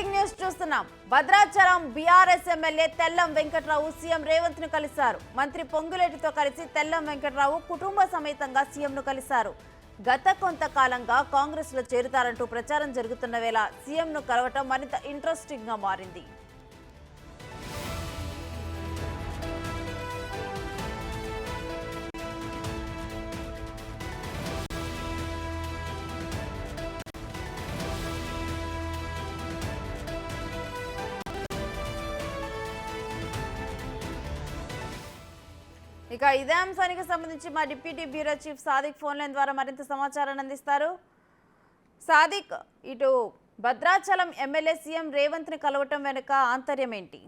Breaking news చూస్తున్నాం. Bhadrachalam BRS MLA Tellam Venkatrao CM Revanth ను కలిశారు. మంత్రి పొంగులేటితో కలిసి తెల్లం వెంకట్రావు కుటుంబ సమేతంగా సీఎం ను కలిశారు. గత కొంతకాలంగా కాంగ్రెస్ లో చేరుతారంటూ ప్రచారం జరుగుతున్న వేళ సీఎం ను కలవటం మరింత ఇంట్రెస్టింగ్ గా మారింది. ఇక ఇదే అంశానికి సంబంధించి మా deputy bureau chief Sadiq phone line ద్వారా మరింత సమాచారాన్ని అందిస్తారు. సాదిక్, ఇటు భద్రాచలం ఎమ్మెల్యే సీఎం రేవంత్ ని కలవటం వెనుక ఆంతర్యం ఏంటి?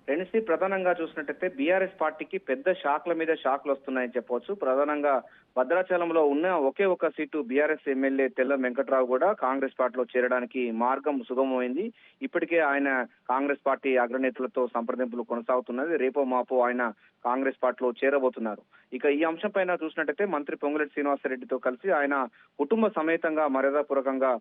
రెండుసి ప్రధానంగా చూసినట్టయితే బీఆర్ఎస్ పార్టీకి పెద్ద షాక్ల మీద షాక్లు వస్తున్నాయని చెప్పవచ్చు. ప్రధానంగా భద్రాచలంలో ఉన్న ఒకే ఒక seat BRS MLA Tellam Venkatrao కూడా కాంగ్రెస్ పార్టీలో చేరడానికి మార్గం సుగమమైంది. ఇప్పటికే ఆయన కాంగ్రెస్ పార్టీ అగ్రనేతలతో సంప్రదింపులు కొనసాగుతున్నది. రేపో మాపో ఆయన కాంగ్రెస్ పార్టీలో చేరబోతున్నారు. ఇక ఈ అంశం పైన చూసినట్టయితే మంత్రి పొంగులేటి శ్రీనివాసరెడ్డితో కలిసి ఆయన కుటుంబ సమేతంగా మర్యాదపూర్వకంగా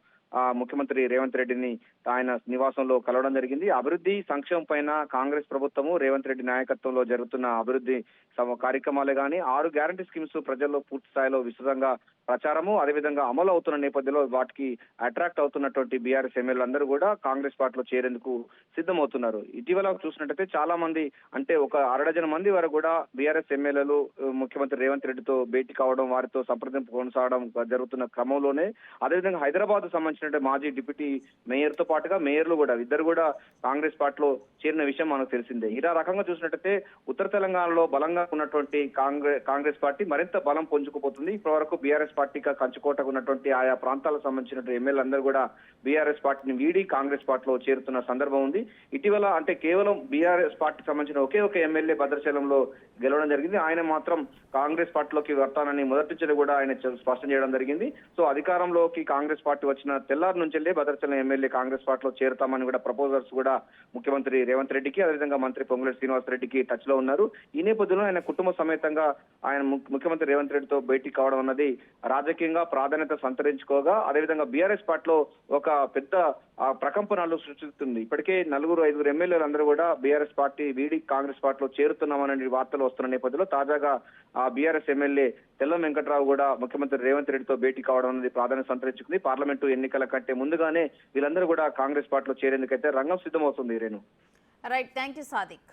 ముఖ్యమంత్రి రేవంత్ రెడ్డిని ఆయన నివాసంలో కలవడం జరిగింది. అభివృద్ధి సంక్షేమం పైన కాంగ్రెస్ ప్రభుత్వము రేవంత్ రెడ్డి నాయకత్వంలో జరుగుతున్న అభివృద్ధి కార్యక్రమాలే కానీ 6 గ్యారంటీ స్కీమ్స్ ప్రజల్లో పూర్తి స్థాయిలో విస్తృతంగా ప్రచారము అదేవిధంగా అమలు అవుతున్న నేపథ్యంలో వాటికి అట్రాక్ట్ అవుతున్నటువంటి బీఆర్ఎస్ ఎమ్మెల్యేలందరూ కూడా కాంగ్రెస్ పార్టీలో చేరేందుకు సిద్ధమవుతున్నారు. ఇటీవల చూసినట్టయితే చాలా మంది అంటే ఒక 6 డజన్ మంది వరకు కూడా బీఆర్ఎస్ ఎమ్మెల్యేలు ముఖ్యమంత్రి రేవంత్ రెడ్డితో భేటీ కావడం వారితో సంప్రదింపు కొనసాగడం జరుగుతున్న క్రమంలోనే అదేవిధంగా హైదరాబాద్ సంబంధించిన మాజీ డిప్యూటీ మేయర్ తో పాటుగా మేయర్లు కూడా ఇద్దరు కూడా కాంగ్రెస్ పార్టీలో చేరిన విషయం మనకు తెలిసిందే. ఇలా రకంగా చూసినట్టయితే ఉత్తర తెలంగాణలో బలంగా ఉన్నటువంటి కాంగ్రెస్ పార్టీ మరింత బలం పుంజుకుపోతుంది. ఇప్పటి వరకు బీఆర్ఎస్ పార్టీగా కంచుకోటకు ఉన్నటువంటి ఆయా ప్రాంతాలకు సంబంధించిన ఎమ్మెల్యేలందరూ కూడా బీఆర్ఎస్ పార్టీని వీడి కాంగ్రెస్ పార్టీలో చేరుతున్న సందర్భం ఉంది. ఇటీవల అంటే కేవలం బీఆర్ఎస్ పార్టీకి సంబంధించిన ఒకే ఒక ఎమ్మెల్యే భద్రాచలంలో గెలవడం జరిగింది. ఆయన మాత్రం కాంగ్రెస్ పార్టీలోకి వస్తానని మొదటి నుంచి కూడా ఆయన స్పష్టం చేయడం జరిగింది. సో అధికారంలోకి కాంగ్రెస్ పార్టీ వచ్చిన తెల్లారి నుంచి భద్రాచలం ఎమ్మెల్యే కాంగ్రెస్ పార్టీలో చేరుతామని కూడా ప్రపోజల్స్ కూడా ముఖ్యమంత్రి రేవంత్ రెడ్డికి అదేవిధంగా మంత్రి పొంగులేటి శ్రీనివాస్ రెడ్డికి టచ్ లో ఉన్నారు. ఈ నేపథ్యంలో ఆయన కుటుంబ సమేతంగా ఆయన ముఖ్యమంత్రి రేవంత్ రెడ్డితో భేటీ కావడం అన్నది రాజకీయంగా ప్రాధాన్యత సంతరించుకోగా అదేవిధంగా బీఆర్ఎస్ పార్టీలో ఒక పెద్ద ప్రకంపనలు సృష్టిస్తుంది. ఇప్పటికే 4-5 ఎమ్మెల్యేలు అందరూ కూడా బీఆర్ఎస్ పార్టీ వీడి కాంగ్రెస్ పార్టీలో చేరుతున్నామనే వార్తలు వస్తున్న నేపథ్యంలో తాజాగా బీఆర్ఎస్ ఎమ్మెల్యే తెల్లం వెంకట్రావు కూడా ముఖ్యమంత్రి రేవంత్ రెడ్డితో భేటీ కావడం అనేది ప్రాధాన్యత సంతరించుకుంది. పార్లమెంటు ఎన్నికల కంటే ముందుగానే వీళ్ళందరూ కూడా కాంగ్రెస్ పార్టీలో చేరేందుకైతే రంగం సిద్ధమవుతుంది. Renu. Right, thank you Sadiq.